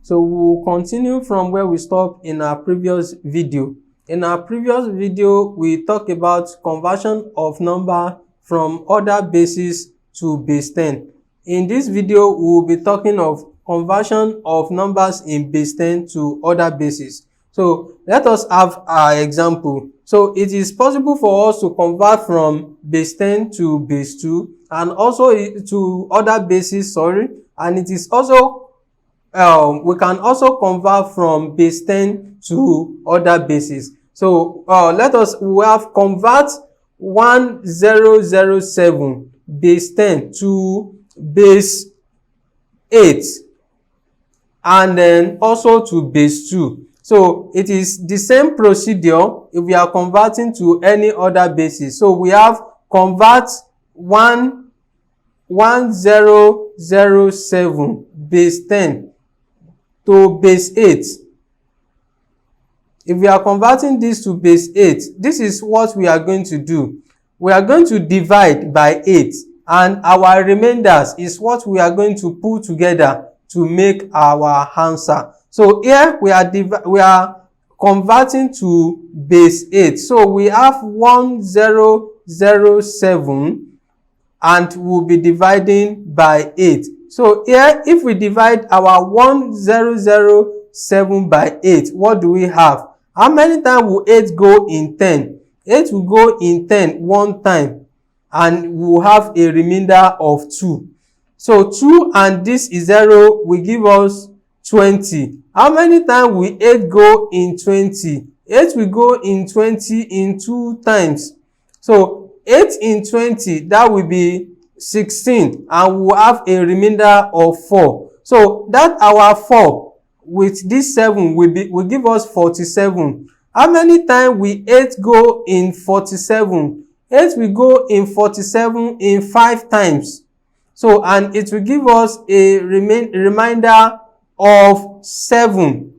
So we'll continue from where we stopped in our previous video. In our previous video, we talked about conversion of number from order basis to base 10. In this video, we will be talking of conversion of numbers in base 10 to order basis. So let us have our example. So it is possible for us to convert from base 10 to base 2 and also to order basis, and it is also we can also convert from base 10 to order basis. So we have convert 1007 base 10 to base 8 and then also to base 2. So it is the same procedure if we are converting to any other basis. So we have convert 1007 base 10 to base 8. If we are converting this to base 8, this is what we are going to do. We are going to divide by 8, and our remainders is what we are going to put together to make our answer. So here we are converting to base 8. So we have 1007 and we'll be dividing by 8. So here, if we divide our 1007 by 8, what do we have? How many times will 8 go in 10? 8 will go in 10 one time, and we'll have a remainder of 2. So 2 and this is 0 will give us 20. How many times will 8 go in 20? 8 will go in 20 in 2 times. So 8 in 20, that will be 16, and we'll have a remainder of 4. So that our 4 with this 7 will give us 47. How many times will 8 go in 47? 8 will go in 47 in 5 times. So, and it will give us a remainder of 7.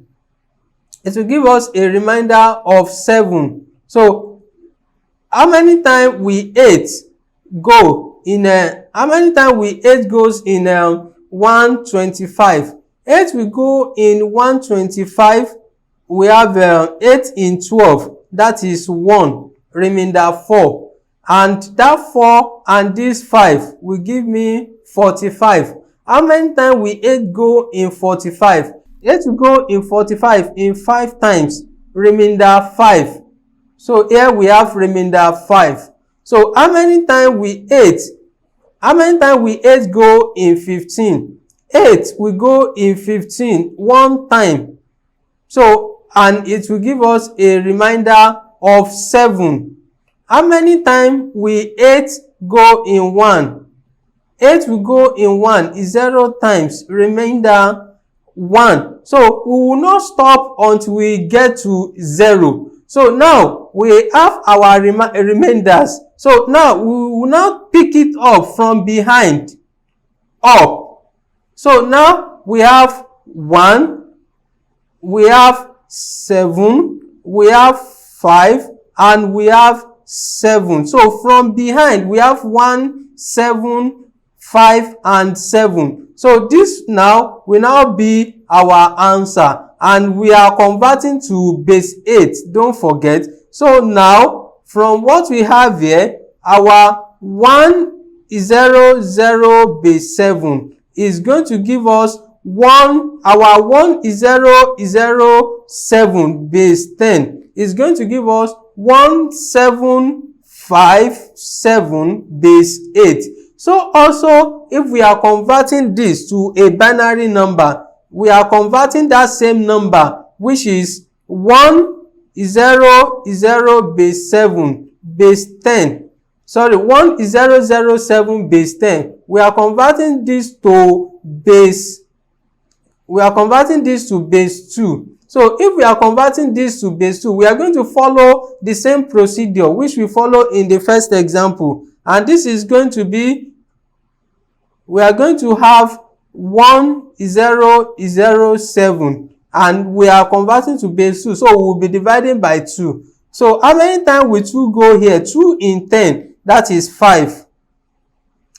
It will give us a remainder of 7. So, how many times will 8 go in how many times will 8 goes in 125? 8 will go in 125. We have 8 in 12. That is 1. Remainder 4. And that 4 and this 5 will give me 45. How many times will 8 go in 45? 8 will go in 45 in 5 times. Remainder 5. So here we have remainder 5. So how many times will 8? How many times will 8 go in 15? 8 will go in 15 one time. So, and it will give us a remainder of 7. How many times will 8 go in 1? 8 will go in 1 is 0 times, remainder 1. So we will not stop until we get to 0. So now we have our remainders. So now we will now pick it up from behind up. So now we have 1, we have 7, we have 5, and we have 7. So from behind we have 1, 7, 5, and 7. So this now will now be our answer, and we are converting to base 8. Don't forget. So now from what we have here, our 100 base 7 is going to give us our 1007 base 10 is going to give us 1757 base 8. So also, if we are converting this to a binary number, we are converting that same number, which is 1000 base 7 base 10. Sorry, 1007 base 10. We are converting this to base. We are converting this to base 2. So if we are converting this to base 2, we are going to follow the same procedure which we follow in the first example. And this is going to be, we are going to have 1007 and we are converting to base 2. So we will be dividing by 2. So how many times will 2 go here? 2 in 10, that is 5.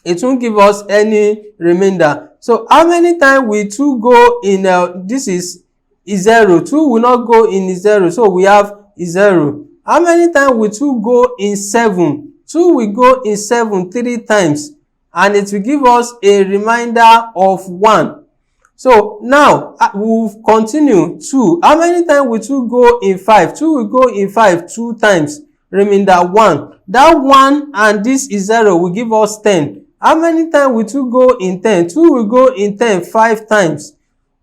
it won't give us any remainder. So how many times will 2 go in this is 0. 2 will not go in 0, so we have 0. How many times will 2 go in 7? 2 will go in 7 3 times, and it will give us a remainder of 1. So now we'll continue. 2. How many times will 2 go in 5? 2 will go in 5 2 times, remainder 1. That 1 and this is 0 will give us 10. How many times will 2 go in 10? 2 will go in 10 5 times.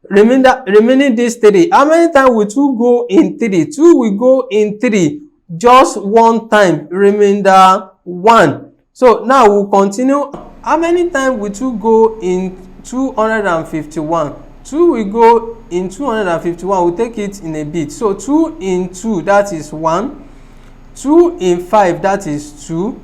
Remaining this 3. How many times will 2 go in 3? 2 will go in 3 just 1 time, remainder 1. So now we'll continue. How many times will 2 go in 251? 2 will go in 251. We'll take it in a bit. So 2 in 2, that is 1. 2 in 5, that is 2.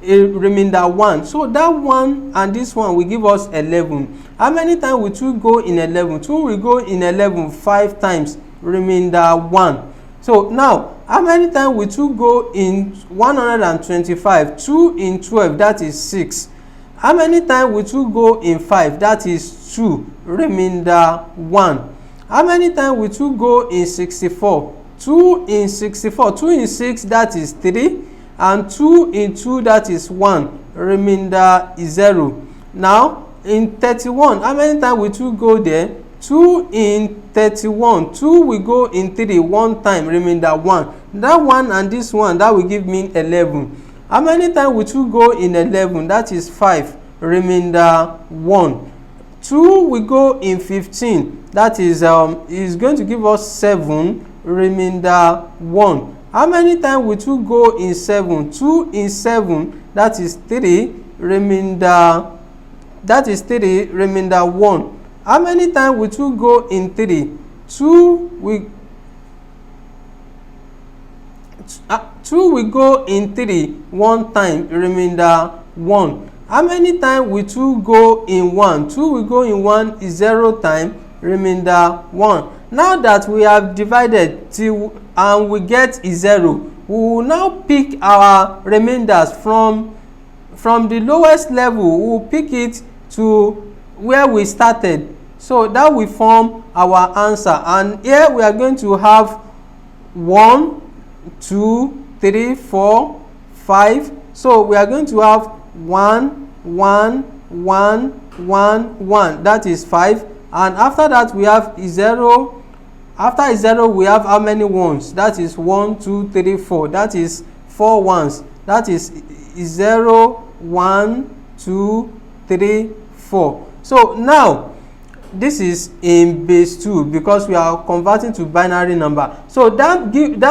A remainder 1. So that 1 and this 1 will give us 11. How many times will 2 go in 11? 2 will go in 11 5 times, remainder 1. So now, how many times will 2 go in 125? 2 in 12, that is 6. How many times will 2 go in 5? That is 2, remainder 1. How many times will 2 go in 64? 2 in 64. 2 in 6, that is 3. And 2 in 2, that is 1. Remainder is 0. Now, in 31, how many times will 2 go there? 2 in 31. 2 will go in 3 1 time, remainder 1. That 1 and this 1, that will give me 11. How many times will 2 go in 11? That is 5, remainder 1. 2 will go in 15. That is going to give us 7, remainder 1. How many times will 2 go in 7? 2 in 7, that is 3, remainder 1. How many times will 2 go in 3? 2 will go in 3 1 time, remainder 1. How many times will 2 go in 1? 2 will go in 1 is 0 time, remainder 1. Now that we have divided till and we get 0, we will now pick our remainders from the lowest level. We will pick it to where we started. So that will form our answer. And here we are going to have 1, 2, 3, 4, 5. So we are going to have 1, 1, 1, 1, 1. That is 5. And after that we have 0. After 0, we have how many ones? That is 1, 2, 3, 4. That is 4 ones. That is 0, 1, 2, 3, 4. So now, this is in base 2 because we are converting to binary number. So that gave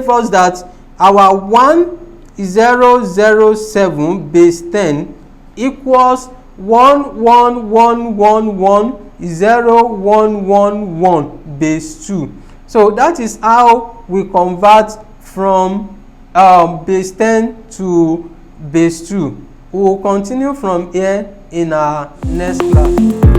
us that our 1007 base 10 equals 11111 0111 base 2. So that is how we convert from base 10 to base 2. We will continue from here in our next class.